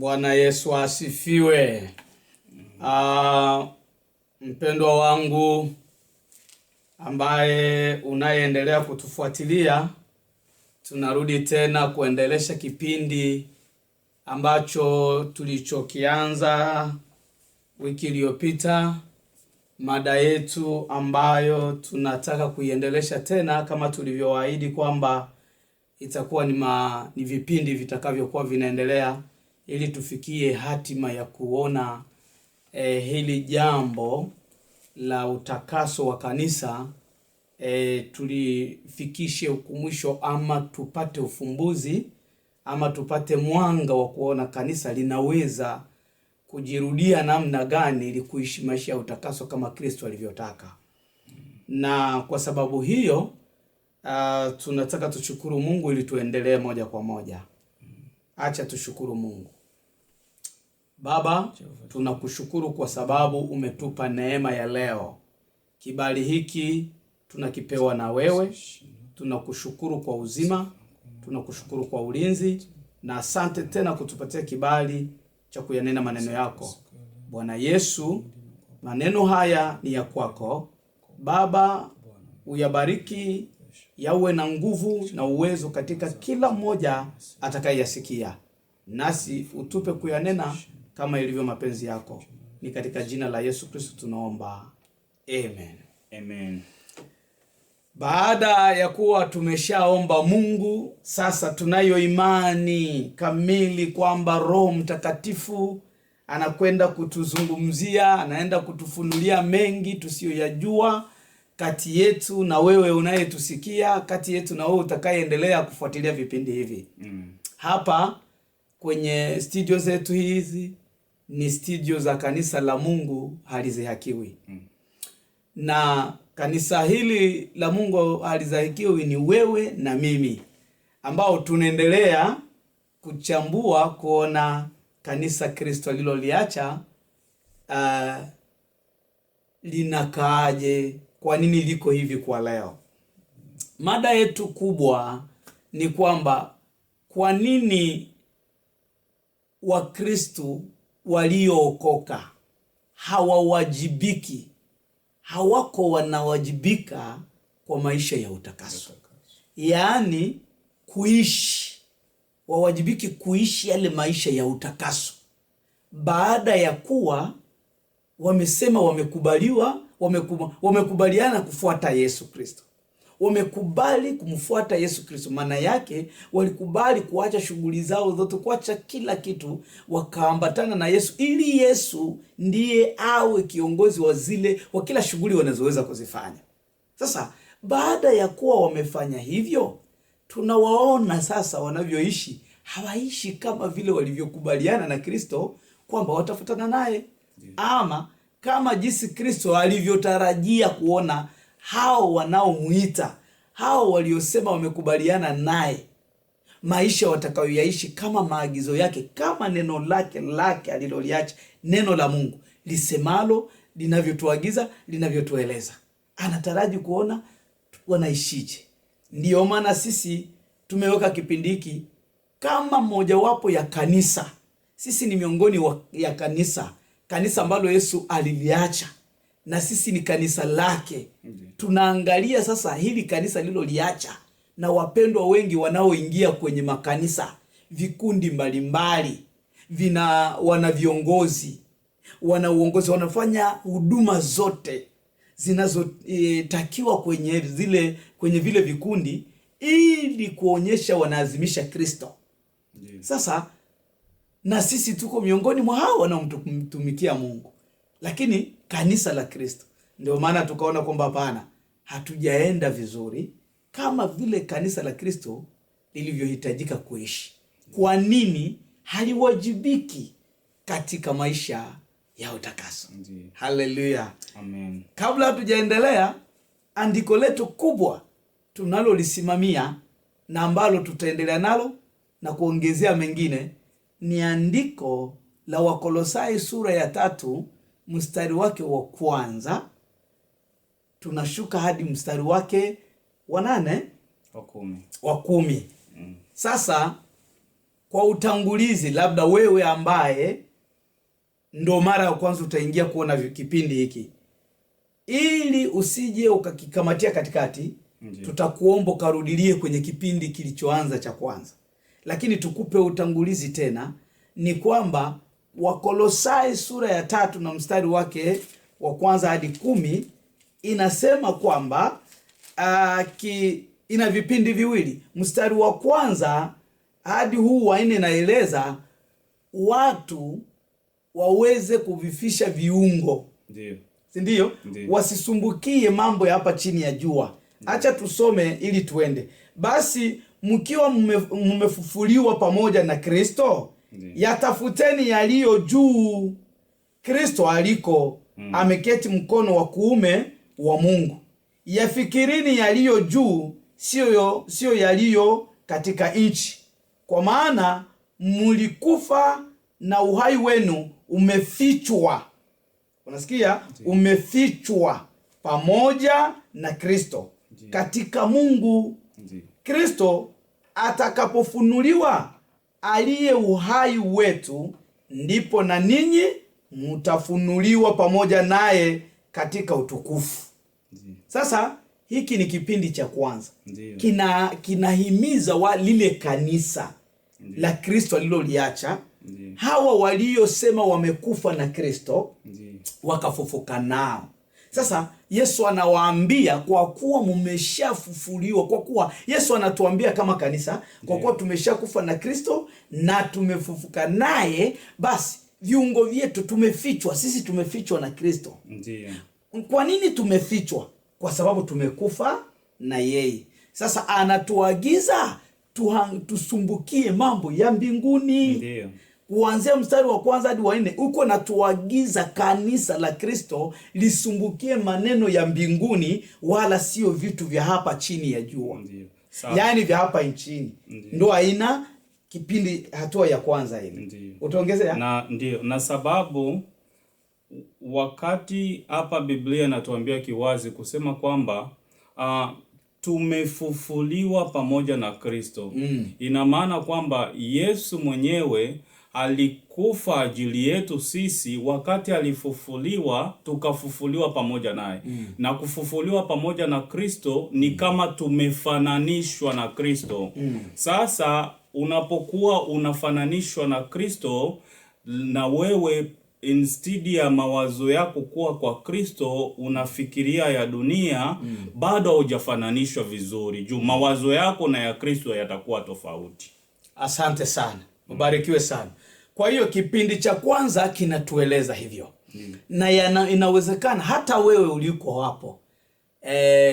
Bwana Yesu asifiwe. Mpendwa wangu ambaye unayeendelea kutufuatilia, tunarudi tena kuendelesha kipindi ambacho tulichokianza wiki iliyopita. Mada yetu ambayo tunataka kuiendelesha tena kama tulivyowaahidi kwamba itakuwa ni vipindi vitakavyokuwa vinaendelea ili tufikie hatima ya kuona hili jambo la utakaso wa kanisa tulifikishe ukumbusho, ama tupate ufumbuzi, ama tupate mwanga wa kuona kanisa linaweza kujirudia namna gani ili kuishi maisha ya utakaso kama Kristo alivyotaka. Na kwa sababu hiyo tunataka tushukuru Mungu ili tuendelee moja kwa moja. Acha tushukuru Mungu. Baba, tunakushukuru kwa sababu umetupa neema ya leo. Kibali hiki tunakipewa na wewe. Tunakushukuru kwa uzima, tunakushukuru kwa ulinzi, na asante tena kutupatia kibali cha kuyanena maneno yako. Bwana Yesu, maneno haya ni ya kwako. Baba, uyabariki, yawe na nguvu na uwezo katika kila mmoja atakayeyasikia. Nasi utupe kuyanena kama ilivyo mapenzi yako. Ni katika jina la Yesu Kristo tunaomba. Amen. Amen. Baada ya kuwa tumeshaomba Mungu, sasa tunayo imani kamili kwamba Roho Mtakatifu anakwenda kutuzungumzia, anaenda kutufunulia mengi tusiyoyajua kati yetu na wewe unayetusikia, kati yetu na wewe utakayeendelea kufuatilia vipindi hivi. Hapa kwenye studio zetu hizi ni studio za kanisa la Mungu halizihakiwi. Na kanisa hili la Mungu halizihakiwi ni wewe na mimi, ambao tunaendelea kuchambua kuona kanisa Kristo aliloliacha linakaaje, kwa nini liko hivi kwa leo. Mada yetu kubwa ni kwamba kwa nini Wakristo waliookoka hawawajibiki, hawako wanawajibika kwa maisha ya utakaso. Yaani kuishi, wawajibiki kuishi yale maisha ya utakaso baada ya kuwa wamesema wamekubaliana kufuata Yesu Kristo. Wamekubali kumfuata Yesu Kristo. Maana yake walikubali kuacha shughuli zao zote, kuacha kila kitu, wakaambatana na Yesu ili Yesu ndiye awe kiongozi wa kila shughuli wanazoweza kuzifanya. Sasa baada ya kuwa wamefanya hivyo, tunawaona sasa wanavyoishi. Hawaishi kama vile walivyokubaliana na Kristo kwamba watafuatana naye, ama kama jinsi Kristo alivyotarajia kuona hao wanaomuita, hao waliosema wamekubaliana naye, maisha watakayoyaishi kama maagizo yake, kama neno lake aliloliacha, neno la Mungu lisemalo, linavyotuagiza, linavyotueleza. Anataraji kuona wanaishije. Ndiyo maana sisi tumeweka kipindi hiki kama mojawapo ya kanisa. Sisi ni miongoni ya kanisa ambalo Yesu aliliacha, na sisi ni kanisa lake. Tunaangalia sasa hili kanisa liloliacha, na wapendwa wengi wanaoingia kwenye makanisa, vikundi mbalimbali, wana viongozi, wana uongozi, wanafanya huduma zote zinazotakiwa kwenye vile vikundi ili kuonyesha wanaazimisha Kristo. Sasa na sisi tuko miongoni mwa hao wanaomtumikia Mungu, lakini kanisa la Kristo, ndio maana tukaona kwamba hapana, hatujaenda vizuri kama vile kanisa la Kristo lilivyohitajika kuishi. Kwa nini haliwajibiki katika maisha ya utakaso? Haleluya. Amen. Kabla hatujaendelea, andiko letu kubwa tunalolisimamia na ambalo tutaendelea nalo na kuongezea mengine ni andiko la Wakolosai sura ya 3 mstari wake wa 1, tunashuka hadi mstari wake wa 8, wa 10. Sasa kwa utangulizi, labda wewe ambaye ndo mara ya kwanza utaingia kuona kipindi hiki, ili usije ukakikamatia katikati, tutakuomba karudilie kwenye kipindi kilichoanza cha kwanza. Lakini tukupe utangulizi tena, ni kwamba Wakolosai sura ya 3 na mstari wake wa kwanza hadi 10 inasema kwamba ina vipindi viwili. Mstari wa kwanza hadi huu wa 4 naeleza watu waweze kuvifisha viungo, ndio wasisumbukie mambo ya hapa chini ya jua. Acha tusome ili tuende. Basi mkiwa mmefufuliwa pamoja na Kristo, yatafuteni yaliyo juu, Kristo aliko ameketi mkono wa kuume wa Mungu. Yafikirini yaliyo juu, sio yaliyo katika nchi, kwa maana mlikufa na uhai wenu umefichwa. Unasikia? Umefichwa pamoja na Kristo katika Mungu. Kristo atakapofunuliwa, aliye uhai wetu, ndipo na ninyi mtafunuliwa pamoja naye katika utukufu. Sasa hiki ni kipindi cha kwanza, kinahimiza lile kanisa la Kristo aliloliacha, hawa waliosema wamekufa na Kristo wakafufuka nao. Sasa Yesu anawaambia, kwa kuwa mmeshafufuliwa, kwa kuwa Yesu anatuambia kama kanisa, kwa kuwa tumeshakufa na Kristo na tumefufuka naye, basi viungo vyetu tumefichwa. Sisi tumefichwa na Kristo. Kwa nini tumefichwa? Kwa sababu tumekufa na yeye. Sasa anatuagiza tusumbukie mambo ya mbinguni. Kuanzia mstari wa kwanza hadi wa 4 uko natuagiza kanisa la Kristo lisumbukie maneno ya mbinguni, wala sio vitu vya hapa chini ya jua. Yaani vya hapa nchini. Ndio aina kipindi, hatua ya kwanza ile. Utaongezea? Na sababu wakati hapa Biblia inatuambia kiwazi kusema kwamba tumefufuliwa pamoja na Kristo. Ina maana kwamba Yesu mwenyewe alikufa ajili yetu sisi. Wakati alifufuliwa, tukafufuliwa pamoja naye. Na kufufuliwa pamoja na Kristo ni kama tumefananishwa na Kristo. Sasa unapokuwa unafananishwa na Kristo, na wewe instead ya mawazo yako kuwa kwa Kristo unafikiria ya dunia, bado hujafananishwa vizuri, juu mawazo yako na ya Kristo yatakuwa tofauti. Asante sana. Ubarikiwe sana. Kwa hiyo kipindi cha kwanza kinatueleza hivyo. Na inawezekana hata wewe uliko hapo,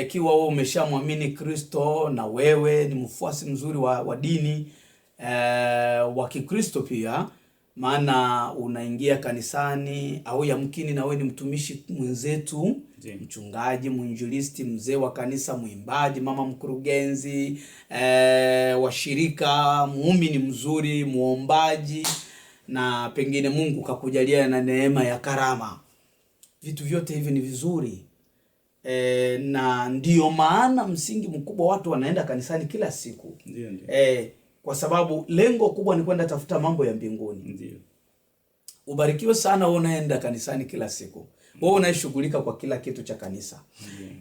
kiwa wewe umeshamwamini Kristo na wewe ni mfuasi mzuri wa dini wa Kikristo pia, maana unaingia kanisani, au yamkini na wewe ni mtumishi mwenzetu, mchungaji, mwinjilisti, mzee wa kanisa, mwimbaji, mama mkurugenzi, washirika, muumini mzuri, muombaji, na pengine Mungu kakujalia na neema ya karama. Vitu vyote hivi ni vizuri. Na ndiyo maana msingi mkubwa watu wanaenda kanisani kila siku. Kwa sababu lengo kubwa ni kwenda tafuta mambo ya mbinguni. Ubarikiwe sana wewe unaenda kanisani kila siku. Wewe unayeshughulika kwa kila kitu cha kanisa.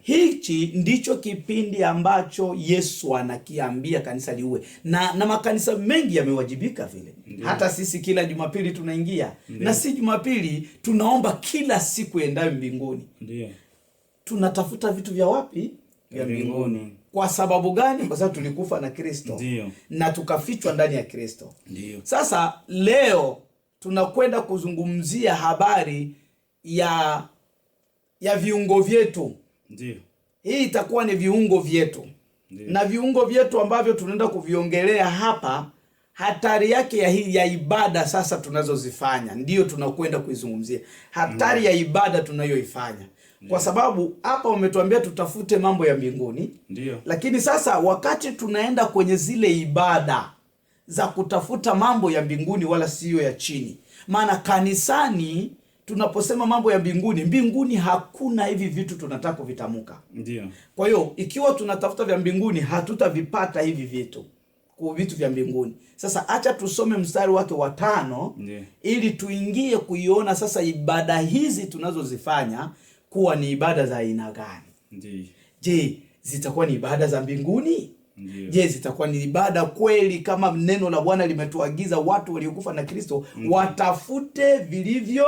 Hichi ndicho kipindi ambacho Yesu anakiambia kanisa liwe. Na makanisa mengi yamewajibika vile. Hata sisi kila Jumapili tunaingia. Na si Jumapili, tunaomba kila siku endayo mbinguni. Tunatafuta vitu vya wapi? Vya mbinguni. Kwa sababu gani? Kwa sababu tulikufa na Kristo. Na tukafichwa ndani ya Kristo. Sasa leo tunakwenda kuzungumzia habari ya viungo vyetu. Hii itakuwa ni viungo vyetu. Na viungo vyetu ambavyo tunaenda kuviongelea hapa, hatari yake ya ibada sasa tunazozifanya, ndio tunakwenda kuizungumzia. Hatari ya ibada tunayoifanya. Kwa sababu hapa umetuambia tutafute mambo ya mbinguni. Lakini sasa wakati tunaenda kwenye zile ibada za kutafuta mambo ya mbinguni wala siyo ya chini. Maana kanisani tunaposema mambo ya mbinguni, mbinguni hakuna hivi vitu tunataka kuvitamuka. Ndio. Kwa hiyo ikiwa tunatafuta vya mbinguni hatutavipata hivi vitu. kwa vitu vya mbinguni. Sasa acha tusome mstari wake wa 5 ili tuingie kuiona sasa ibada hizi tunazozifanya kuwa ni ibada za aina gani. Je, zitakuwa ni ibada za mbinguni? Je, zitakuwa ni ibada kweli kama neno la Bwana limetuagiza watu waliokufa na Kristo watafute vilivyo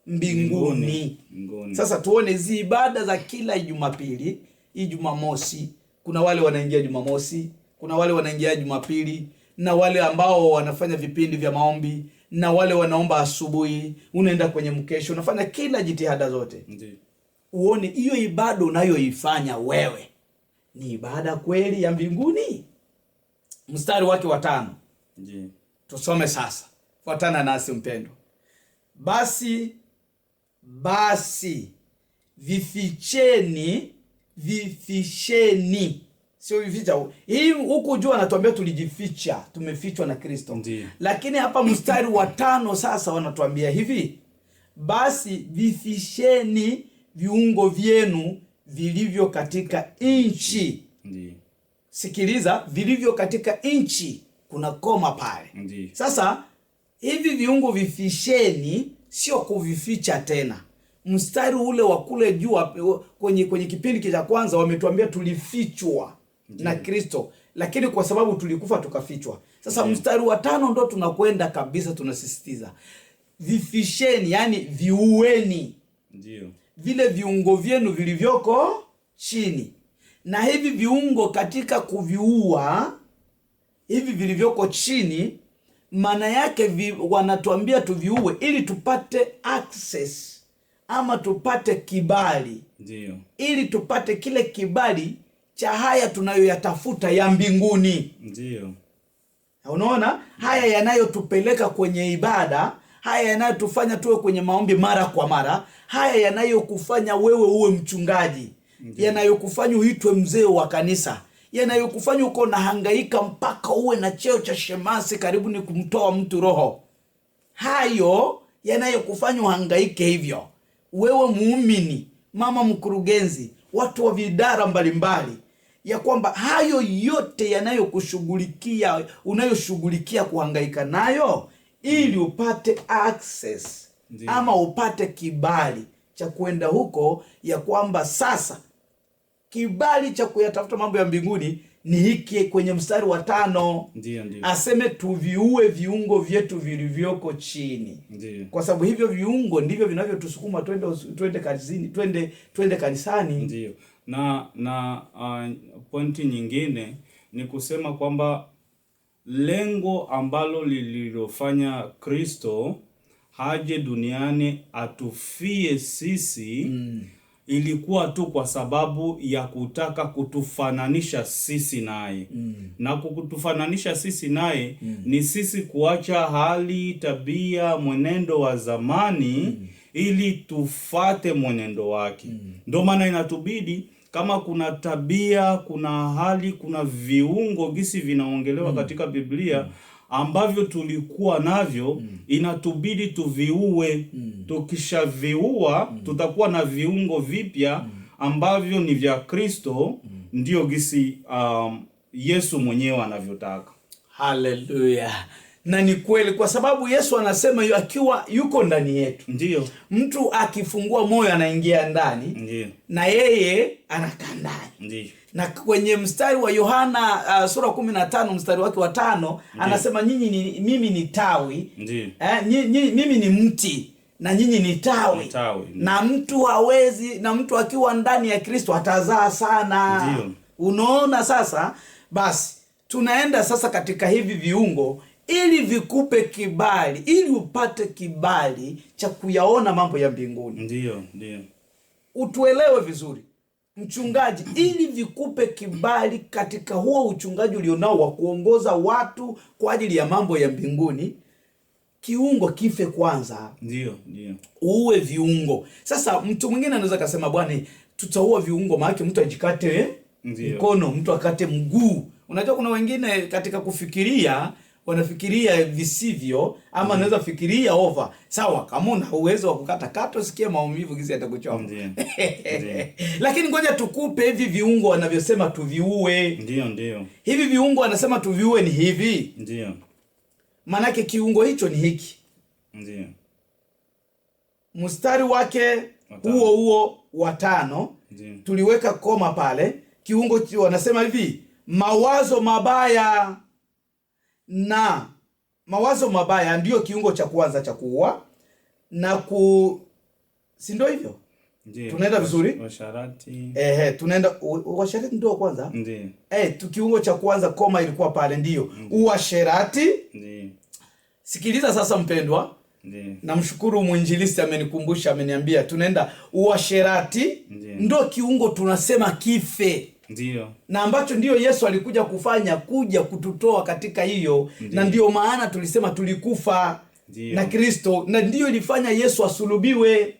mbinguni. Sasa tuone hizi ibada za kila Jumapili, hii Jumamosi, kuna wale wanaingia Jumamosi, kuna wale wanaingia Jumapili, na wale ambao wanafanya vipindi vya maombi, na wale wanaomba asubuhi, unaenda kwenye mkesho, unafanya kila jitihada zote. Uone hiyo ibada unayoifanya wewe ni ibada kweli ya mbinguni. Mstari wake wa 5. Tusome sasa. Fuatana nasi mpendwa. Basi vifisheni. Sio vificha. Hii huku juu anatuambia tulijificha, tumefichwa na Kristo. Lakini hapa mstari wa 5 sasa wanatuambia hivi: basi vifisheni viungo vyenu vilivyo katika nchi. Sikiliza, vilivyo katika nchi, kuna koma pale. Sasa hivi viungo vifisheni sio kuvificha tena. Mstari ule wa kule juu kwenye kipindi cha kwanza wametuambia tulifichwa na Kristo, lakini kwa sababu tulikufa tukafichwa. Sasa mstari wa 5 ndo tunakwenda kabisa, tunasisitiza vifisheni, yani viueni vile viungo vyenu vilivyoko chini. Na hivi viungo katika kuviua hivi vilivyoko chini, maana yake wanatuambia tuviue ili tupate access ama tupate kibali. Ili tupate kile kibali cha haya tunayoyatafuta ya mbinguni. Unaona, haya yanayotupeleka kwenye ibada, haya yanayotufanya tuwe kwenye maombi mara kwa mara, haya yanayokufanya wewe uwe mchungaji, yanayokufanya uitwe mzee wa kanisa, yanayokufanya uko na hangaika mpaka uwe na cheo cha shemasi karibu ni kumtoa mtu roho. Hayo yanayokufanya uhangaike hivyo, wewe muumini, mama mkurugenzi, watu wa vidara mbalimbali, ya kwamba hayo yote yanayokushughulikia, unayoshughulikia kuhangaika nayo, ili upate access ama upate kibali cha kwenda huko, ya kwamba sasa kibali cha kuyatafuta mambo ya mbinguni ni hiki kwenye mstari wa 5. Aseme tuviue viungo vyetu vilivyoko chini. Kwa sababu hivyo viungo ndivyo vinavyotusukuma twende kazini, twende kanisani. Na pointi nyingine ni kusema kwamba lengo ambalo lililofanya Kristo haje duniani atufie sisi ilikuwa tu kwa sababu ya kutaka kutufananisha sisi naye. Na kutufananisha sisi naye ni sisi kuacha hali, tabia, mwenendo wa zamani ili tufate mwenendo wake. Ndio maana inatubidi, kama kuna tabia, kuna hali, kuna viungo gisi vinaongelewa katika Biblia ambavyo tulikuwa navyo, inatubidi tuviue. Tukishaviua tutakuwa na viungo vipya ambavyo ni vya Kristo, ndio gisi Yesu mwenyewe anavyotaka. Haleluya. Na ni kweli, kwa sababu Yesu anasema akiwa yuko ndani yetu. Mtu akifungua moyo anaingia ndani. Na yeye anakaa ndani. Na kwenye mstari wa Yohana sura 15 mstari wake wa 5 anasema mimi ni tawi. Mimi ni mti na nyinyi ni tawi. Na mtu akiwa ndani ya Kristo atazaa sana. Unaona sasa? Basi tunaenda sasa katika hivi viungo ili vikupe kibali, ili upate kibali cha kuyaona mambo ya mbinguni. Utuelewe vizuri mchungaji, ili vikupe kibali katika huo uchungaji ulionao wa kuongoza watu kwa ajili ya mambo ya mbinguni, kiungo kife kwanza. Uwe viungo. Sasa mtu mwingine anaweza kusema, bwana, tutaua viungo maana mtu ajikate mkono, mtu akate mguu. Unajua kuna wengine katika kufikiria wanafikiria visivyo, ama anaweza fikiria over. Sawa, kama una uwezo wa kukata kato, sikia maumivu kisi atakuchoma. Lakini ngoja tukupe hivi viungo wanavyosema tuviue. Ndio. Hivi viungo wanasema tuviue ni hivi. Ndio. Manake kiungo hicho ni hiki. Ndio. Mstari wake huo wa 5 tuliweka koma pale. Kiungo wanasema hivi, mawazo mabaya. Na mawazo mabaya ndio kiungo cha kwanza cha kuua na si ndio hivyo? Tunaenda vizuri? Washarati. Tunaenda washarati ndio kwanza? Ndio. Kiungo cha kwanza koma ilikuwa pale ndio. Uasherati. Ndio. Sikiliza sasa mpendwa. Namshukuru mwinjilisti amenikumbusha, ameniambia tunaenda uasherati ndio kiungo tunasema kife. Ndio. Na ambacho ndio Yesu alikuja kufanya, kuja kututoa katika hiyo. Na ndio maana tulisema tulikufa na Kristo, na ndio ilifanya Yesu asulubiwe.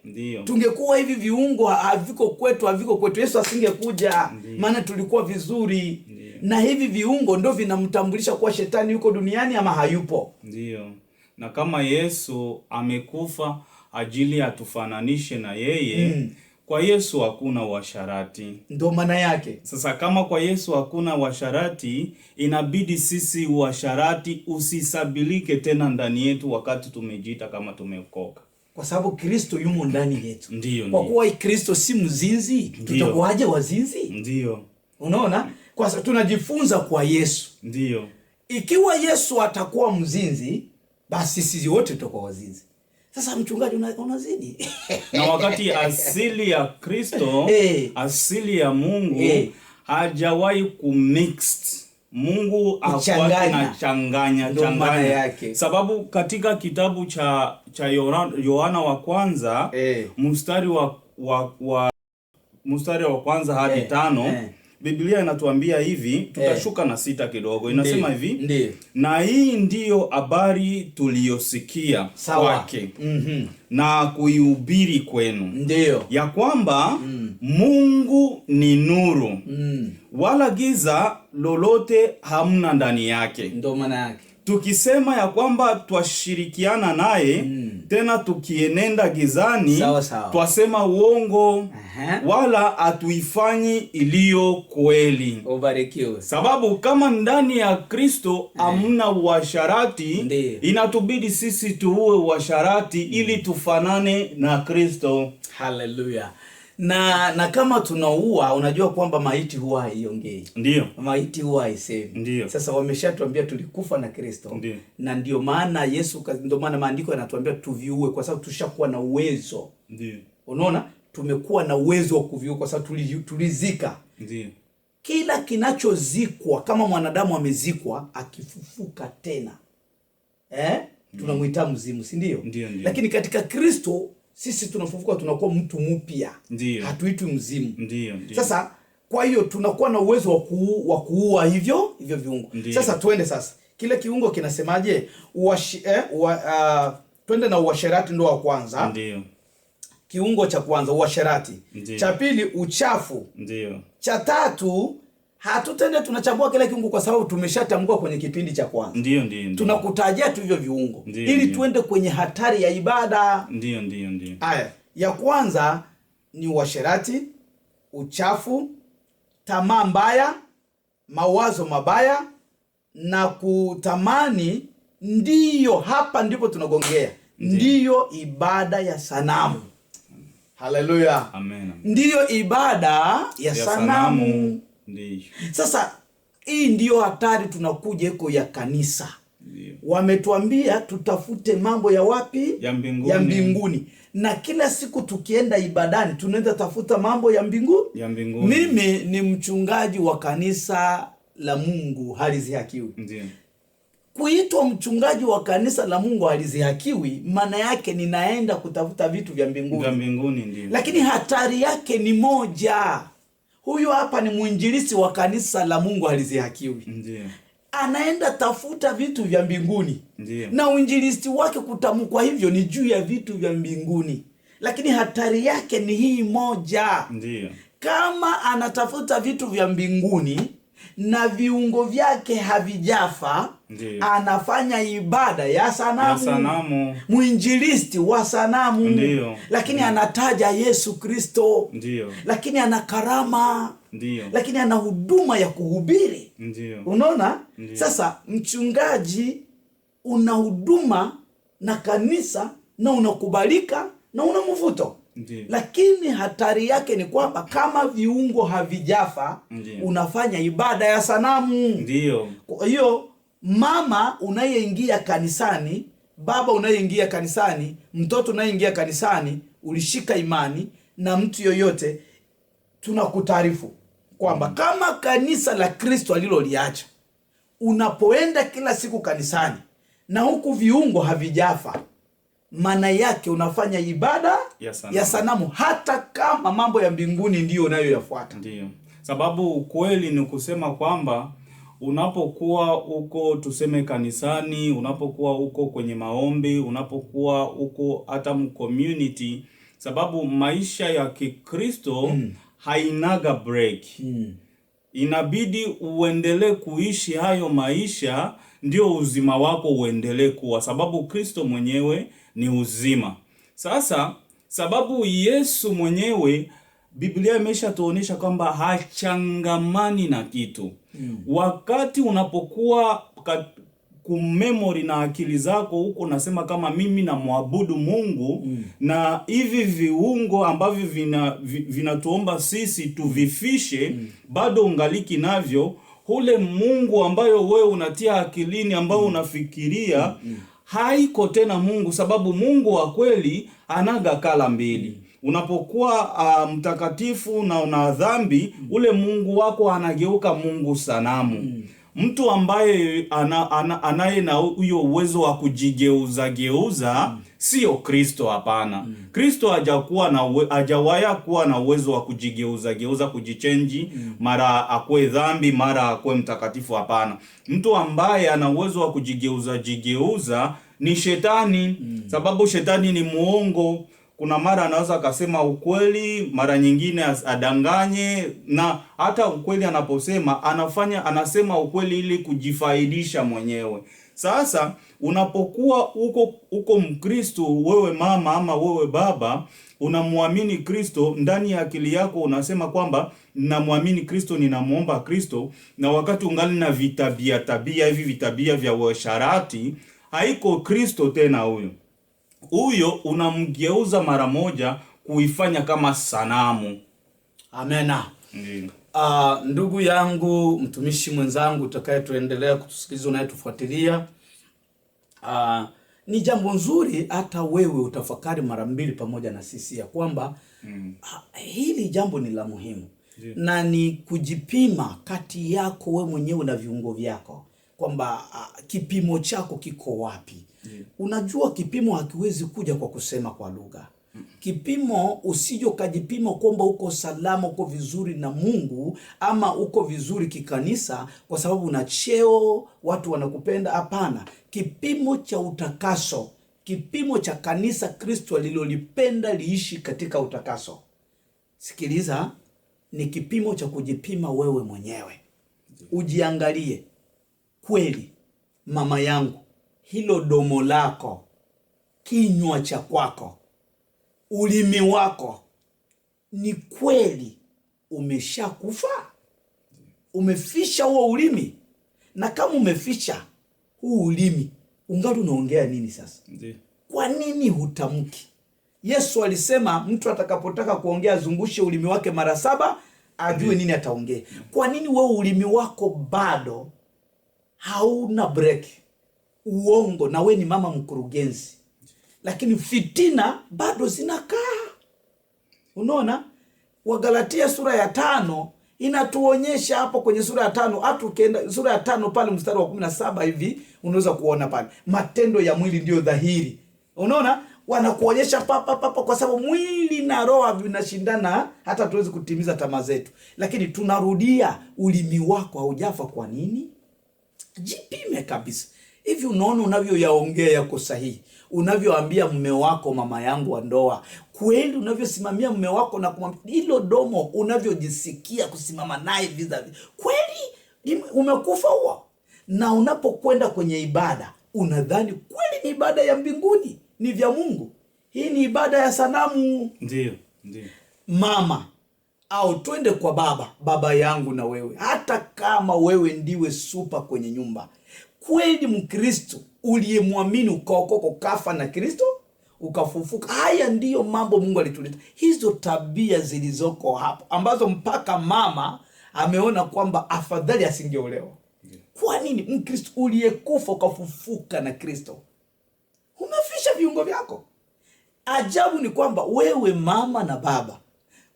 Tungekuwa hivi viungo haviko kwetu Yesu asingekuja, maana tulikuwa vizuri. Na hivi viungo ndio vinamtambulisha kuwa shetani yuko duniani ama hayupo. Ndio. Na kama Yesu amekufa ajili atufananishe na yeye, kwa Yesu hakuna uasharati. Ndio maana yake. Sasa kama kwa Yesu hakuna uasharati, inabidi sisi uasharati usisabilike tena ndani yetu wakati tumejiita kama tumeokoka. Kwa sababu Kristo yumo ndani yetu. Ndio. Kwa kuwa Kristo si mzinzi, tutakuwaje wazinzi? Ndio. Unaona? Kwa sababu tunajifunza kwa Yesu. Ndio. Ikiwa Yesu atakuwa mzinzi, basi sisi wote tutakuwa wazinzi. Sasa mchungaji unazidi. Na wakati asili ya Kristo, asili ya Mungu hajawahi kumixed. Mungu hakuwa na changanya. Sababu katika kitabu cha Yohana wa kwanza, mstari wa kwanza hadi 5, Biblia inatuambia hivi, tutashuka na 6 kidogo. Inasema hivi, na hii ndiyo habari tuliyosikia kwake na kuihubiri kwenu, ya kwamba Mungu ni nuru, wala giza lolote hamna ndani yake. Ndio maana yake. Tukisema ya kwamba twashirikiana naye, tena tukienenda gizani, twasema uongo, wala atuifanyi iliyo kweli. Ubarikiwe. Sababu kama ndani ya Kristo hamna uasharati, inatubidi sisi tuue uasharati ili tufanane na Kristo. Haleluya. Na kama tunaua, unajua kwamba maiti huwa haiongei. Ndio. Maiti huwa haisemi. Ndio. Sasa wameshatuambia tulikufa na Kristo. Ndio. Na ndio maana ndio maana maandiko yanatuambia tuviue, kwa sababu tushakuwa na uwezo. Ndio. Unaona? Tumekuwa na uwezo wa kuviua kwa sababu tulizika. Ndio. Kila kinachozikwa, kama mwanadamu amezikwa, akifufuka tena, tunamuita mzimu, si ndio? Lakini katika Kristo sisi tunafufuka, tunakuwa mtu mpya. Hatuitwi mzimu. Sasa kwa hiyo tunakuwa na uwezo wa kuua hivyo viungo. Sasa twende sasa. Kile kiungo kinasemaje? Twende na uasherati ndo wa kwanza. Ndio. Kiungo cha kwanza uasherati. Cha pili uchafu. Ndio. Cha tatu hatutende tunachambua kile kiungo kwa sababu tumeshatambua kwenye kipindi cha kwanza. Ndio. Tunakutajia tu hivyo viungo ili tuende kwenye hatari ya ibada. Ndio. Haya, ya kwanza ni uasherati, uchafu, tamaa mbaya, mawazo mabaya na kutamani. Ndiyo, hapa ndipo tunagongea. Ndiyo ibada ya sanamu. Haleluya. Amen. Ndiyo ibada ya sanamu. Ndiyo. Sasa hii ndiyo hatari tunakuja iko ya kanisa. Ndiyo. Wametuambia tutafute mambo ya wapi? Ya mbinguni. Ya mbinguni. Na kila siku tukienda ibadani tunaenda tafuta mambo ya mbinguni. Ya mbinguni. Mimi ni mchungaji wa kanisa la Mungu halizihakiwi. Ndiyo. Kuitwa mchungaji wa kanisa la Mungu halizihakiwi, maana yake ninaenda kutafuta vitu vya mbinguni. Vya mbinguni ndio. Lakini hatari yake ni moja. Huyu hapa ni mwinjilisti wa kanisa la Mungu halizihakiwi. Ndiyo. Anaenda tafuta vitu vya mbinguni. Ndiyo. Na uinjilisti wake kutamkwa hivyo ni juu ya vitu vya mbinguni. Lakini hatari yake ni hii moja. Ndiyo. Kama anatafuta vitu vya mbinguni na viungo vyake havijafa, anafanya ibada ya sanamu. Mwinjilisti wa sanamu. Lakini anataja Yesu Kristo. Lakini ana karama. Lakini ana huduma ya kuhubiri. Unaona? Sasa mchungaji una huduma na kanisa na unakubalika na una mvuto. Lakini hatari yake ni kwamba kama viungo havijafa, unafanya ibada ya sanamu. Kwa hiyo mama unayeingia kanisani, baba unayeingia kanisani, mtoto unayeingia kanisani, ulishika imani na mtu yoyote, tunakutaarifu kwamba kama kanisa la Kristo aliloliacha, unapoenda kila siku kanisani na huku viungo havijafa, maana yake unafanya ibada ya sanamu, hata kama mambo ya mbinguni ndiyo unayoyafuata. Sababu kweli ni kusema kwamba unapokuwa uko tuseme kanisani, unapokuwa uko kwenye maombi, unapokuwa uko hata community, sababu maisha ya Kikristo hainaga break. Inabidi uendelee kuishi hayo maisha, ndio uzima wako uendelee kuwa, sababu Kristo mwenyewe ni uzima. Sasa sababu Yesu mwenyewe, Biblia imeshatuonyesha kwamba hachangamani na kitu. Wakati unapokuwa kumemory na akili zako huko unasema kama mimi na muabudu Mungu, na hivi viungo ambavyo vinatuomba sisi tuvifishe, bado ungaliki navyo, ule Mungu ambayo wewe unatia akilini, ambao unafikiria, haiko tena Mungu, sababu Mungu wa kweli anaga kala mbili. Unapokuwa mtakatifu na una dhambi, ule Mungu wako anageuka Mungu sanamu. Mtu ambaye anaye na huyo uwezo wa kujigeuza sio Kristo, hapana. Kristo hajawahi kuwa na uwezo wa kujigeuza kujichange, mara akwe dhambi mara akwe mtakatifu, hapana. Mtu ambaye ana uwezo wa kujigeuza ni shetani, sababu shetani ni muongo. Kuna mara anaweza akasema ukweli, mara nyingine adanganye, na hata ukweli anaposema anasema ukweli ili kujifaidisha mwenyewe. Sasa unapokuwa uko Mkristo, wewe mama ama wewe baba, unamwamini Kristo, ndani ya akili yako unasema kwamba ninamwamini Kristo, ninamuomba Kristo, na wakati ungali na vitabia vya uasherati, haiko Kristo tena huyo unamgeuza mara moja kuifanya kama sanamu. Amena. Ndugu yangu, mtumishi mwenzangu tuendelea kutusikiliza, unayetufuatilia, ni jambo nzuri hata wewe utafakari mara mbili pamoja na sisi ya kwamba hili jambo ni la muhimu. Na ni kujipima kati yako wewe mwenyewe na viungo vyako, kwamba kipimo chako kiko wapi. Unajua kipimo hakiwezi kuja kwa kusema kwa lugha. Kipimo usije ukajipima kwamba uko salama, uko vizuri na Mungu, ama uko vizuri kikanisa kwa sababu una cheo, watu wanakupenda. Hapana. Kipimo cha utakaso, kipimo cha kanisa Kristo alilolipenda liishi katika utakaso, sikiliza, ni kipimo cha kujipima wewe mwenyewe. Ujiangalie kweli, mama yangu, hilo domo lako, kinywa cha kwako, ulimi wako, ni kweli umeshakufa? Umefisha huo ulimi? Na kama umefisha huu ulimi, ungali unaongea nini sasa? Kwa nini hutamki? Yesu alisema mtu atakapotaka kuongea azungushe ulimi wake mara 7 ajue nini ataongea. Kwa nini wewe ulimi wako bado hauna break? Uongo, na we ni mama mkurugenzi, lakini fitina bado zinakaa. Unaona? Wagalatia sura ya 5 inatuonyesha hapo, kwenye sura ya 5, hata ukienda sura ya 5 pale mstari wa 17 hivi unaweza kuona pale matendo ya mwili ndio dhahiri. Unaona? Wanakuonyesha papa kwa sababu mwili na roho vinashindana, hata tuwezi kutimiza tamaa zetu. Lakini tunarudia, ulimi wako haujafa. Kwa nini? Jipime kabisa. Hivi unaona unavyoyaongea yako sahihi? Unavyoambia mume wako, mama yangu wa ndoa, kweli unavyosimamia mume wako na kumwambia hilo domo, unavyojisikia kusimama naye vizavi, kweli Umekufa huo. Na unapokwenda kwenye ibada, unadhani kweli ni ibada ya mbinguni, ni vya Mungu. Hii ni ibada ya sanamu. Ndio. Mama, au twende kwa baba yangu na wewe, hata kama wewe ndiwe supa kwenye nyumba, kweli Mkristo uliyemwamini ukaokoka, ukafa na Kristo ukafufuka. Haya ndiyo mambo Mungu alituleta. Hizo tabia zilizoko hapo, ambazo mpaka mama ameona kwamba afadhali asingeolewa. Kwa nini? Mkristo uliyekufa ukafufuka na Kristo, umefisha viungo vyako. Ajabu ni kwamba wewe mama na baba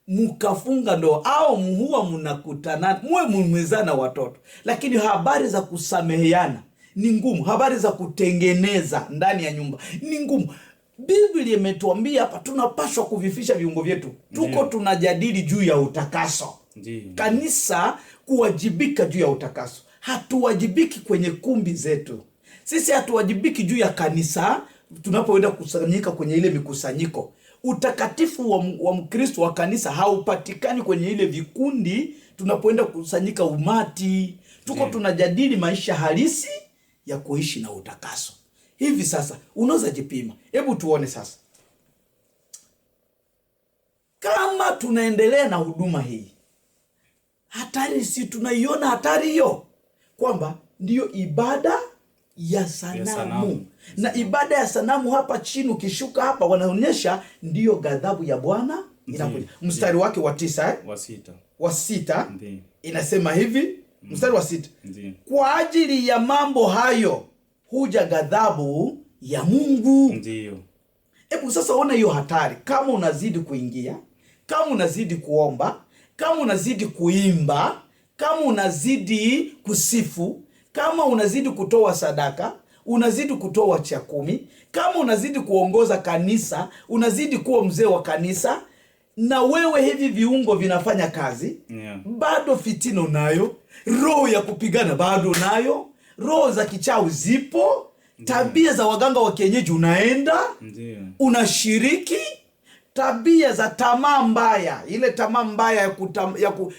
mkafunga ndoa au huwa mnakutana, muwe mmezana watoto, lakini habari za kusameheana ni ngumu. Habari za kutengeneza ndani ya nyumba ni ngumu. Biblia imetuambia hapa tunapaswa kuvifisha viungo vyetu. Tuko tunajadili juu ya utakaso. Kanisa kuwajibika juu ya utakaso. Hatuwajibiki kwenye kumbi zetu. Sisi hatuwajibiki juu ya kanisa tunapoenda kusanyika kwenye ile mikusanyiko. Utakatifu wa Mkristo wa kanisa haupatikani kwenye ile vikundi tunapoenda kusanyika umati. Tuko tunajadili maisha halisi ya kuishi na utakaso. Hivi sasa unaweza jipima. Hebu tuone sasa, kama tunaendelea na huduma hii, hatari si tunaiona hatari hiyo, kwamba ndiyo ibada ya sanamu. Na ibada ya sanamu hapa chini ukishuka hapa wanaonyesha ndiyo ghadhabu ya Bwana inakuja. Mstari wake wa sita inasema hivi, mstari wa 6, kwa ajili ya mambo hayo huja ghadhabu ya Mungu. Ndio. Hebu sasa ona hiyo hatari. Kama unazidi kuingia, kama unazidi kuomba, kama unazidi kuimba, kama unazidi kusifu, kama unazidi kutoa sadaka, unazidi kutoa cha 10, kama unazidi kuongoza kanisa, unazidi kuwa mzee wa kanisa, na wewe hivi viungo vinafanya kazi, bado fitino nayo, roho ya kupigana bado nayo, roho za kichawi zipo, tabia za waganga wa kienyeji unaenda, unashiriki, tabia za tamaa mbaya, ile tamaa mbaya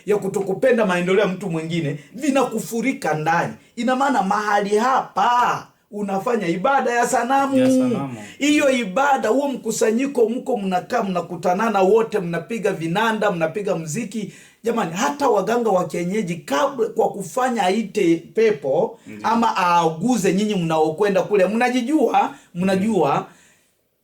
ya kutokupenda maendeleo ya mtu mwingine vinakufurika ndani. Ina maana mahali hapa unafanya ibada ya sanamu. Hiyo ibada, huo mkusanyiko, mko mnakaa mnakutanana wote, mnapiga vinanda, mnapiga mziki. Jamani, hata waganga wa kienyeji kabla kwa kufanya aite pepo ama auguze nyinyi mnaokwenda kule, mnajua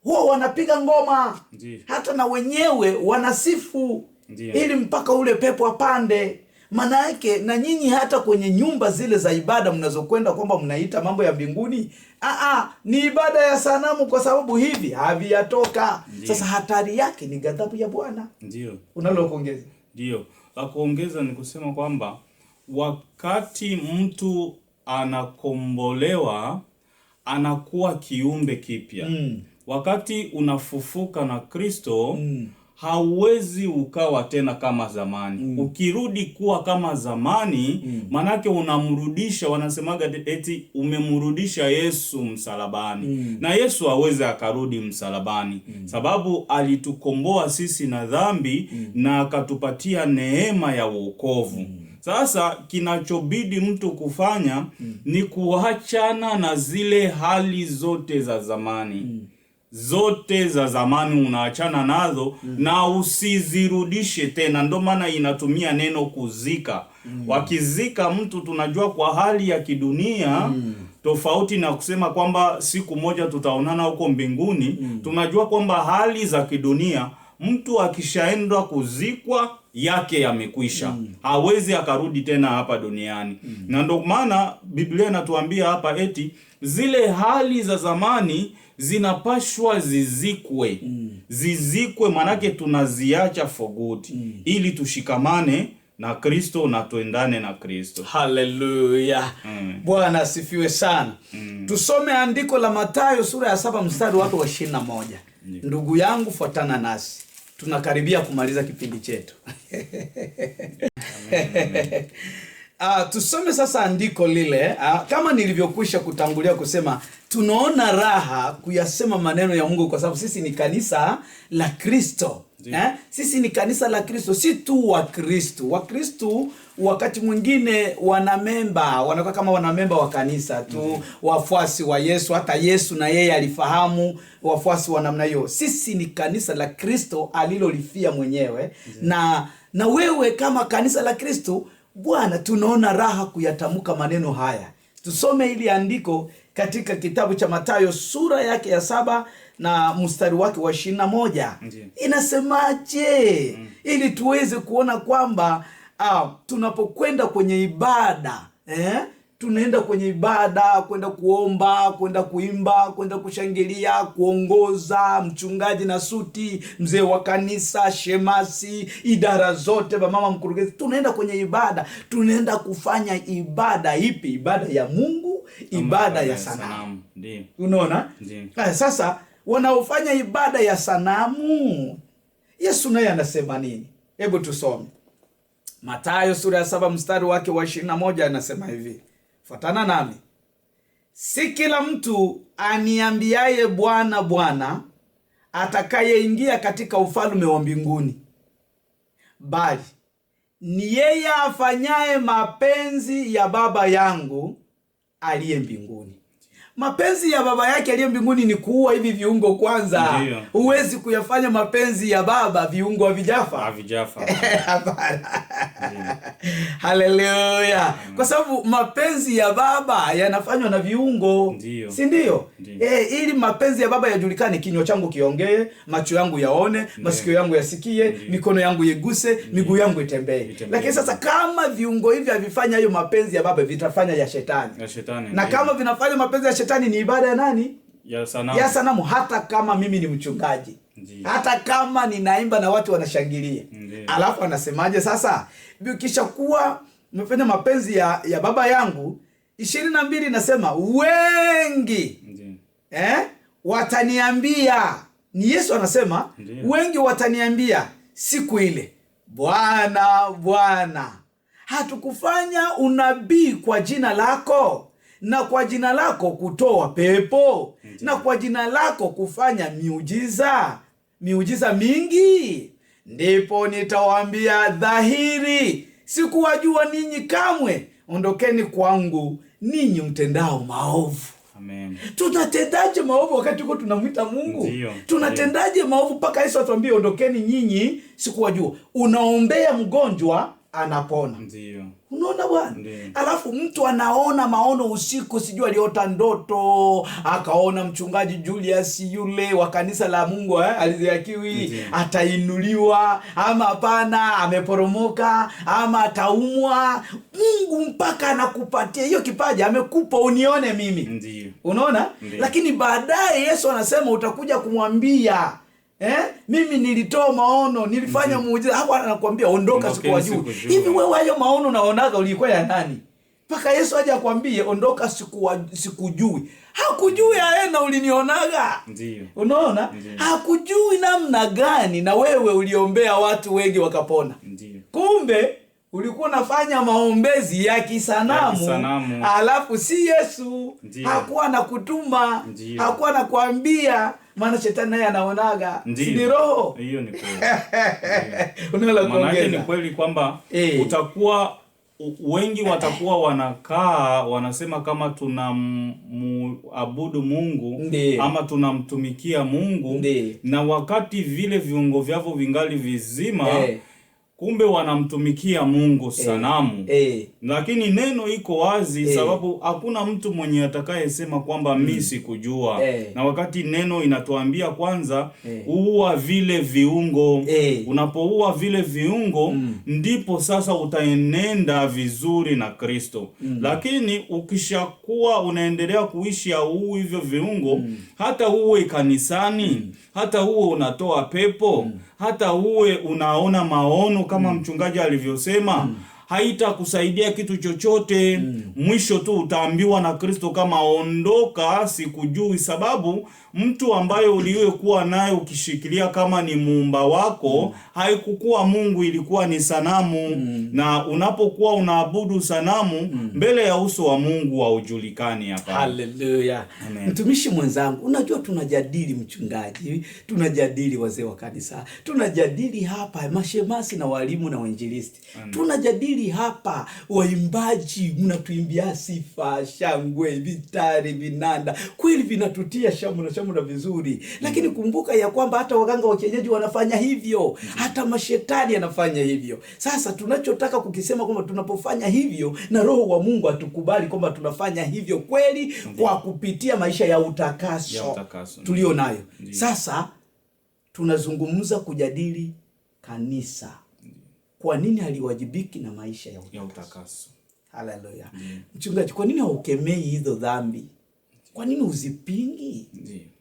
huwa wanapiga ngoma. Hata na wenyewe wanasifu ili mpaka ule pepo apande. Maana yake na nyinyi hata kwenye nyumba zile za ibada mnazokwenda kwamba mnaita mambo ya mbinguni, ni ibada ya sanamu, kwa sababu hivi haviyatoka. Sasa hatari yake ni ghadhabu ya Bwana. Ndio. Unalo kuongeza? Ndio. La kuongeza ni kusema kwamba wakati mtu anakombolewa anakuwa kiumbe kipya. Wakati unafufuka na Kristo, hauwezi ukawa tena kama zamani. Ukirudi kuwa kama zamani, manake unamrudisha, wanasemaga eti umemrudisha Yesu msalabani. Na Yesu hawezi akarudi msalabani, sababu alitukomboa sisi na dhambi na akatupatia neema ya wokovu. Sasa kinachobidi mtu kufanya ni kuachana na zile hali zote za zamani. Zote za zamani unaachana nazo na usizirudishe tena. Ndio maana inatumia neno kuzika. Wakizika mtu, tunajua kwa hali ya kidunia, tofauti na kusema kwamba siku moja tutaonana huko mbinguni. Tunajua kwamba hali za kidunia, mtu akishaenda kuzikwa yake yamekwisha. Hawezi akarudi tena hapa duniani. Na ndio maana Biblia inatuambia hapa eti zile hali za zamani zinapashwa zizikwe. Zizikwe, manake tunaziacha for good, ili tushikamane na Kristo na tuendane na Kristo. Haleluya. Bwana asifiwe sana. Tusome andiko la Mathayo sura ya 7 mstari wake wa 21. Ndugu yangu, fuatana nasi. Tunakaribia kumaliza kipindi chetu. Tusome sasa andiko lile. Kama nilivyokwisha kutangulia kusema, tunaona raha kuyasema maneno ya Mungu kwa sababu sisi ni kanisa la Kristo. Sisi ni kanisa la Kristo, si tu wa Kristo. Wa Kristo wakati mwingine wanakuwa kama wanamemba wa kanisa tu, wafuasi wa Yesu. Hata Yesu na yeye alifahamu wafuasi wa namna hiyo. Sisi ni kanisa la Kristo alilolifia mwenyewe. Na wewe kama kanisa la Kristo, Bwana, tunaona raha kuyatamka maneno haya. Tusome ili andiko katika kitabu cha Mathayo sura yake ya 7 na mstari wake wa 21. Inasemaje? Ili tuweze kuona kwamba tunapokwenda kwenye ibada, tunaenda kwenye ibada kwenda kuomba, kwenda kuimba, kwenda kushangilia, kuongoza, mchungaji na suti, mzee wa kanisa, shemasi, idara zote, mama mkurugenzi, tunaenda kwenye ibada. Tunaenda kufanya ibada ipi? Ibada ya Mungu, ibada ya sanamu. Unaona? Sasa wanaofanya ibada ya sanamu, Yesu naye anasema nini? Hebu tusome Mathayo sura ya 7 mstari wake wa 21. Anasema hivi, fuatana nami: si kila mtu aniambiaye Bwana, Bwana atakayeingia katika ufalme wa mbinguni, bali ni yeye afanyaye mapenzi ya Baba yangu aliye mbinguni. Mapenzi ya Baba yake aliye mbinguni ni kuua hivi viungo kwanza. Huwezi kuyafanya mapenzi ya Baba viungo havijafa. Hapana. Haleluya. Kwa sababu mapenzi ya Baba yanafanywa na viungo. Si ndio? Ili mapenzi ya Baba yajulikane, kinywa changu kiongee, macho yangu yaone, masikio yangu yasikie, mikono yangu iguse, miguu yangu itembee. Lakini sasa kama viungo hivi havifanya hayo mapenzi ya Baba, vitafanya ya shetani. Na kama vinafanya mapenzi ya shetani, ni ibada ya nani? Ya sanamu. Hata kama mimi ni mchungaji, hata kama ninaimba na watu wanashangilia, alafu anasemaje sasa? Kisha kuwa umefanya mapenzi ya Baba yangu, 22 nasema wengi wataniambia, ni Yesu anasema, wengi wataniambia siku ile, Bwana, Bwana, hatukufanya unabii kwa jina lako, na kwa jina lako kutoa pepo, na kwa jina lako kufanya miujiza mingi? Ndipo nitawaambia dhahiri, sikuwajua ninyi kamwe, ondokeni kwangu ninyi mtendao maovu. Amen. Tunatendaje maovu wakati uko tunamwita Mungu? Tunatendaje maovu mpaka Yesu atuambie ondokeni nyinyi sikuwajua? Unaombea mgonjwa anapona. Unaona bwana? Alafu mtu anaona maono usiku, sijui aliota ndoto, akaona mchungaji Julius yule wa kanisa la Mungu aliziakiwi atainuliwa, ama hapana ameporomoka, ama ataumwa. Mungu mpaka anakupatia hiyo kipaji, amekupa unione mimi. Unaona? Lakini baadaye Yesu anasema utakuja kumwambia, mimi nilitoa maono, nilifanya muujiza. Hapo anakuambia ondoka, sikuwajui. Hivi wewe hayo maono unaonaga ulikuwa ya nani? Mpaka Yesu aje akwambie ondoka, sikujui. Hakujui aena ulinionaga. Unaona? Hakujui namna gani na wewe uliombea watu wengi wakapona. Kumbe ulikuwa unafanya maombezi ya kisanamu. Alafu si Yesu. Hakuwa nakutuma, hakuwa nakuambia. Maana shetani naye anaonaga, si ni roho. Hiyo ni kweli. Maana ni kweli kwamba utakuwa wengi watakuwa wanakaa wanasema kama tunaabudu Mungu ama tunamtumikia Mungu, na wakati vile viungo vyavo vingali vizima, kumbe wanamtumikia Mungu sanamu. Lakini neno iko wazi, sababu hakuna mtu mwenye atakayesema kwamba mimi sikujua. Na wakati neno inatuambia kwanza uua vile viungo. Unapoua vile viungo ndipo sasa utaenenda vizuri na Kristo. Lakini ukishakuwa unaendelea kuishi au hivyo viungo, hata uwe kanisani, hata uwe unatoa pepo, hata uwe unaona maono kama mchungaji alivyosema, haitakusaidia kitu chochote. Mwisho tu utaambiwa na Kristo kama ondoka, sikujui. Sababu mtu ambaye uliyekuwa naye ukishikilia kama ni muumba wako haikukuwa Mungu, ilikuwa ni sanamu. Na unapokuwa unaabudu sanamu mbele ya uso wa Mungu haujulikani hapa. Haleluya. Mtumishi mwenzangu, unajua tunajadili mchungaji, tunajadili wazee wa kanisa, tunajadili hapa mashemasi na walimu na wainjilisti, tunajadili hapa waimbaji, mnatuimbia sifa, shangwe, vitari, vinanda, kweli vinatutia shamu na vizuri. Lakini kumbuka ya kwamba hata waganga wa kienyeji wanafanya hivyo, hata mashetani yanafanya hivyo. Sasa tunachotaka kukisema kwamba tunapofanya hivyo na Roho wa Mungu atukubali kwamba tunafanya hivyo kweli kwa kupitia maisha ya utakaso tulio nayo. Sasa tunazungumza kujadili kanisa. Kwa nini haliwajibiki na maisha ya utakaso? Haleluya. Mchungaji, kwa nini haukemei hizo dhambi? Kwa nini uzipingi?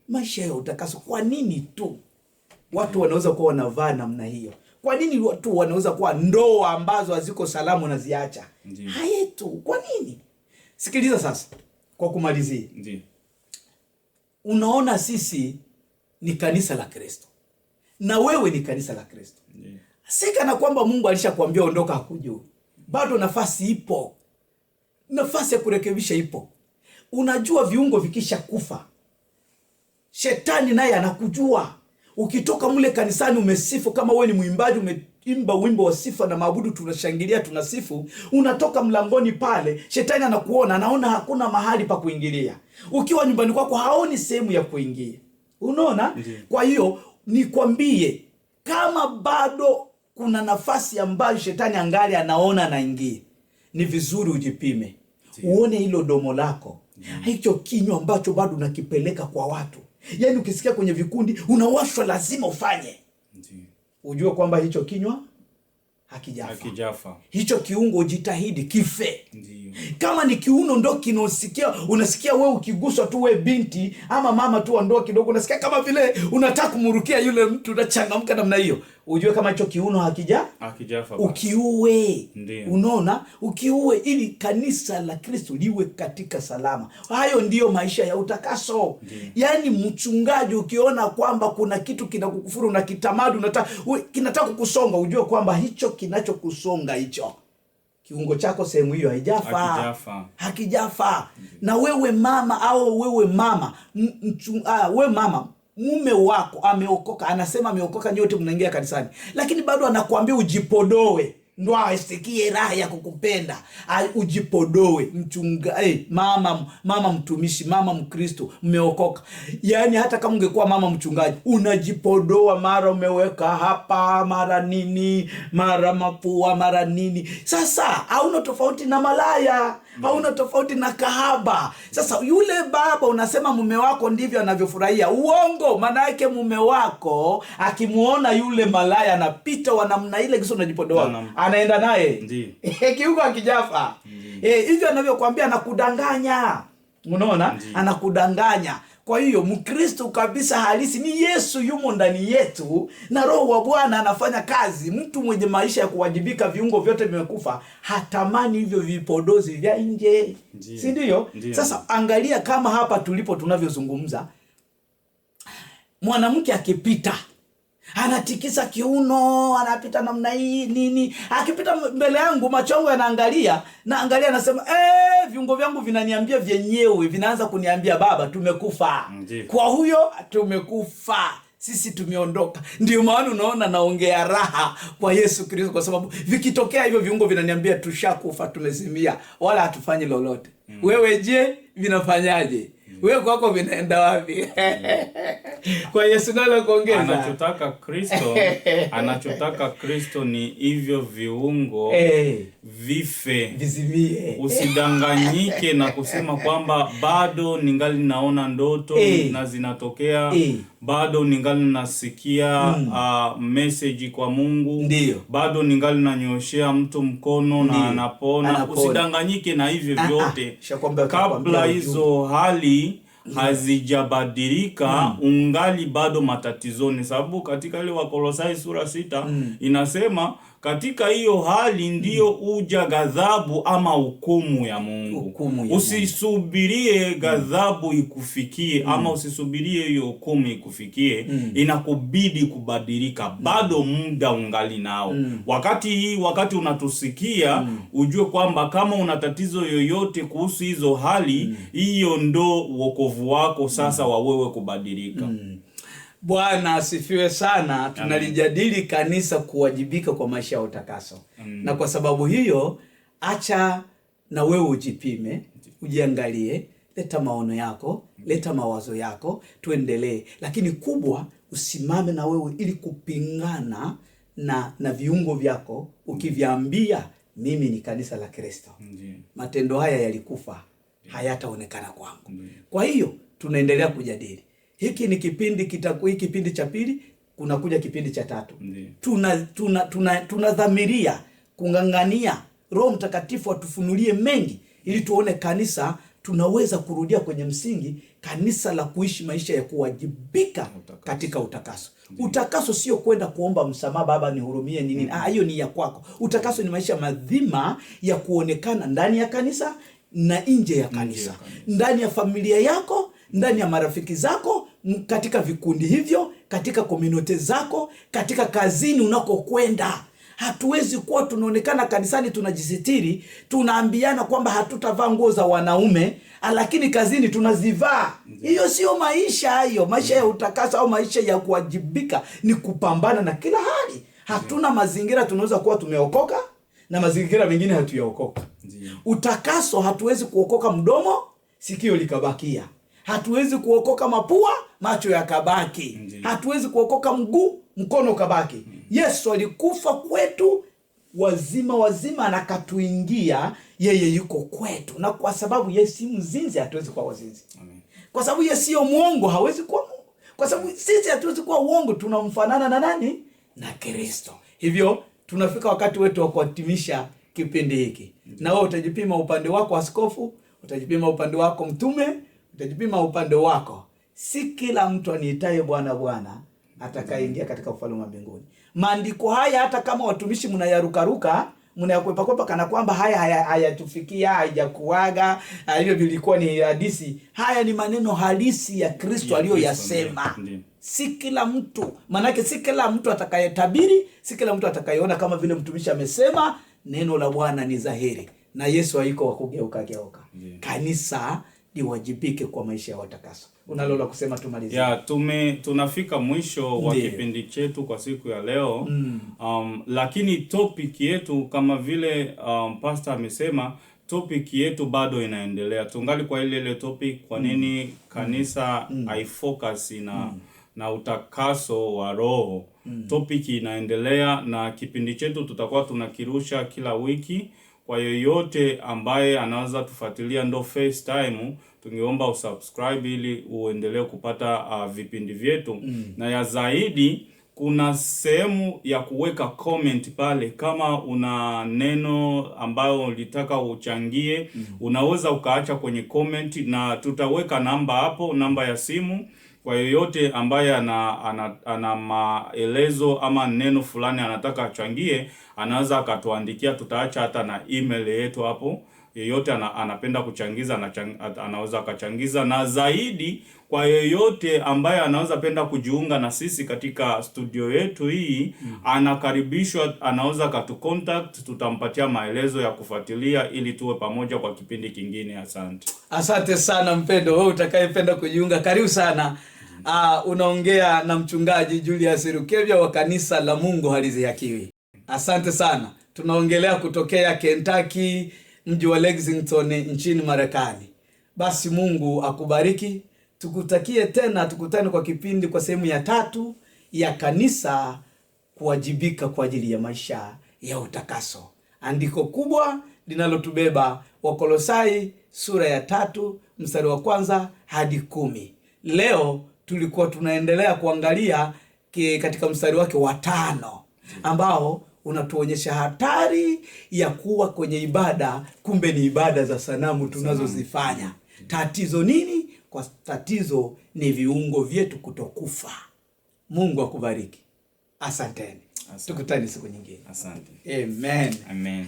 Maisha ya utakaso, kwa nini tu watu wanaweza kuwa wanavaa namna hiyo? Kwa nini watu wanaweza kuwa ndoa ambazo haziko salamu na ziacha? Hayetu, kwa nini? Sikiliza sasa, kwa kumalizia. Unaona sisi ni kanisa la Kristo. Na wewe ni kanisa la Kristo. Sika na kwamba Mungu alishakuambia ondoka hakujui. Bado nafasi ipo. Nafasi ya kurekebisha ipo. Unajua viungo vikisha kufa, Shetani naye anakujua. Ukitoka mule kanisani umesifu, kama wewe ni mwimbaji umeimba wimbo wa sifa na maabudu, tunashangilia, tunasifu, unatoka mlangoni pale, Shetani anakuona, anaona hakuna mahali pa kuingilia. Ukiwa nyumbani kwako haoni sehemu ya kuingia. Unaona? Kwa hiyo nikwambie, kama bado kuna nafasi ambayo Shetani angali anaona anaingia, ni vizuri ujipime. Uone hilo domo lako. Hicho kinywa ambacho bado unakipeleka kwa watu. Yaani ukisikia kwenye vikundi unawashwa, lazima ufanye. Ujue kwamba hicho kinywa hakijafa. Hicho kiungo ujitahidi kife. Kama ni kiuno ndo kinosikia, unasikia wewe ukiguswa tu, wewe binti ama mama tu wa ndoa kidogo, unasikia kama vile unataka kumrukia yule mtu, unachangamka namna hiyo, ujue kama hicho kiuno hakijafa. Ukiue. Unaona? Ukiue ili kanisa la Kristo liwe katika salama. Hayo ndiyo maisha ya utakaso. Yaani mchungaji, ukiona kwamba kuna kitu kinakukufuru na kitamadu kinataka kukusonga, ujue kwamba hicho kinachokusonga hicho kiungo chako sehemu hiyo hakijafa. Na wewe mama au wewe mama, wewe mama, mume wako ameokoka, anasema ameokoka, nyote mnaingia kanisani, lakini bado anakuambia ujipodoe ndo asikie raha ya kukupenda. Ujipodoe. Mama mtumishi, mama Mkristo, mmeokoka. Yaani hata kama ungekuwa mama mchungaji, unajipodoa, mara umeweka hapa, mara nini, mara mapua, mara nini. Sasa hauna tofauti na malaya, hauna tofauti na kahaba. Sasa yule baba unasema mume wako ndivyo anavyofurahia. Uongo. Maana yake mume wako akimuona yule malaya anapita wa namna ile, kisha unajipodoa, anaenda naye. Kiungo hakijafa. Hivyo anavyokuambia, anakudanganya. Unaona? Anakudanganya. Kwa hiyo Mkristo kabisa halisi ni Yesu yumo ndani yetu na Roho wa Bwana anafanya kazi. Mtu mwenye maisha ya kuwajibika, viungo vyote vimekufa, hatamani hivyo vipodozi vya nje. Si ndio? Sasa angalia kama hapa tulipo tunavyozungumza, mwanamke akipita anatikisa kiuno, anapita namna hii nini, akipita mbele yangu, macho yangu yanaangalia, naangalia, nasema viungo vyangu vinaniambia vyenyewe, vinaanza kuniambia baba, tumekufa. Kwa huyo tumekufa, sisi tumeondoka. Ndio maana unaona naongea raha kwa Yesu Kristo, kwa sababu vikitokea hivyo viungo vinaniambia tushakufa, tumezimia, wala hatufanyi lolote. Wewe je, vinafanyaje? Wewe kwako vinaenda wapi? Kwa Yesu nalo kuongeza. Anachotaka Kristo ni hivyo viungo vife, vizimie. Usidanganyike na kusema kwamba bado ningali naona ndoto na zinatokea, bado ningali nasikia message kwa Mungu, bado ningali nanyoshea mtu mkono na anapona. Usidanganyike na hivyo vyote. Kabla hizo hali hazijabadilika, ungali bado matatizoni, sababu katika ile Wakolosai sura 6 inasema katika hiyo hali ndiyo uja ghadhabu ama hukumu ya Mungu. Usisubirie ghadhabu ikufikie ama usisubirie hiyo hukumu ikufikie. Inakubidi kubadilika, bado muda ungali nao. Wakati unatusikia, ujue kwamba kama una tatizo yoyote kuhusu hizo hali, hiyo ndo wokovu wako sasa wa wewe kubadilika. Bwana asifiwe sana. Tunalijadili kanisa kuwajibika kwa maisha ya utakaso. Na kwa sababu hiyo, acha na wewe ujipime, ujiangalie, leta maono yako, leta mawazo yako, tuendelee. Lakini kubwa, usimame na wewe ili kupingana na viungo vyako, ukiviambia mimi ni kanisa la Kristo. Matendo haya yalikufa, hayataonekana kwangu. Kwa hiyo, tunaendelea kujadili. Hiki ni kipindi kipindi cha pili, kunakuja kipindi cha tatu. Tunadhamiria kung'ang'ania Roho Mtakatifu atufunulie mengi ili tuone kanisa tunaweza kurudia kwenye msingi, kanisa la kuishi maisha ya kuwajibika katika utakaso. Utakaso sio kwenda kuomba msamaha, Baba nihurumie nini. Hiyo ni ya kwako. Utakaso ni maisha madhima ya kuonekana ndani ya kanisa na nje ya kanisa, ndani ya familia yako, ndani ya marafiki zako, katika vikundi hivyo, katika community zako, katika kazini unakokwenda. Hatuwezi kuwa tunaonekana kanisani tunajisitiri, tunaambiana kwamba hatutavaa nguo za wanaume, lakini kazini tunazivaa. Hiyo sio maisha hayo. Maisha ya utakaso au maisha ya kuwajibika ni kupambana na kila hali. Hatuna mazingira tunaweza kuwa tumeokoka na mazingira mengine hatuyaokoka. Utakaso hatuwezi kuokoka mdomo, sikio likabakia. Hatuwezi kuokoka mapua, macho yakabaki. Hatuwezi kuokoka mguu, mkono kabaki. Yesu alikufa kwetu wazima na katuingia, yeye yuko kwetu. Na kwa sababu yeye si mzinzi, hatuwezi kuwa wazinzi. Kwa sababu yeye sio mwongo, hawezi kuwa Mungu. Kwa sababu sisi hatuwezi kuwa uongo, tunamfanana na nani? Na Kristo. Hivyo tunafika wakati wetu wa kuhitimisha kipindi hiki. Na wewe utajipima upande wako askofu, utajipima upande wako mtume, utajipima upande wako. Si kila mtu aniitaye Bwana Bwana atakayeingia katika ufalme wa mbinguni. Maandiko haya hata kama watumishi mnayarukaruka, mnayakwepa kana kwamba haya hayatufikia, haijakuaga, hivyo vilikuwa ni hadithi. Haya ni maneno halisi ya Kristo aliyoyasema. Si kila mtu, manake si kila mtu atakayetabiri, si kila mtu atakayeona kama vile mtumishi amesema. Neno la Bwana ni dhahiri na Yesu haiko wa kugeuka. Kanisa liwajibike kwa maisha ya utakaso. Unalola kusema tumalizie? Tunafika mwisho wa kipindi chetu kwa siku ya leo. Lakini topic yetu kama vile pastor amesema, topic yetu bado inaendelea. Tungali kwa ile topic, kwa nini kanisa haifocus na utakaso wa roho. Topic inaendelea na kipindi chetu tutakuwa tunakirusha kila wiki. Kwa yoyote ambaye anaweza tufuatilia ndo first time, tungeomba usubscribe ili uendelee kupata vipindi vyetu. Na ya zaidi, kuna sehemu ya kuweka comment pale. Kama una neno ambayo ulitaka uchangie, unaweza ukaacha kwenye comment na tutaweka namba hapo, namba ya simu. Kwa yoyote ambaye ana maelezo ama neno fulani anataka achangie, anaweza akatuandikia. Tutaacha hata na email yetu hapo. Yeyote anapenda kuchangiza anaweza akachangiza. Na zaidi, kwa yeyote ambaye anaweza penda kujiunga na sisi katika studio yetu hii, anakaribishwa, anaweza katucontact, tutampatia maelezo ya kufuatilia ili tuwe pamoja kwa kipindi kingine. Asante sana mpendo. Wewe utakayependa kujiunga, karibu sana. Unaongea na mchungaji Julius Rukevya wa kanisa la Mungu Halisi ya Kiwi. Asante sana. Tunaongelea kutokea Kentucky, mji wa Lexington nchini Marekani. Basi Mungu akubariki. Tukutakie tena, tukutane kwa kipindi kwa sehemu ya 3 ya kanisa kuwajibika kwa ajili ya maisha ya utakaso. Andiko kubwa linalotubeba, Wakolosai sura ya 3 mstari wa 1 hadi 10. Leo tulikuwa tunaendelea kuangalia katika mstari wake wa 5 ambao unatuonyesha hatari ya kuwa kwenye ibada, kumbe ni ibada za sanamu tunazozifanya. Tatizo nini? kwa tatizo ni viungo vyetu kutokufa. Mungu akubariki. Asanteni. Tukutane siku nyingine. Asante. Amen. Amen.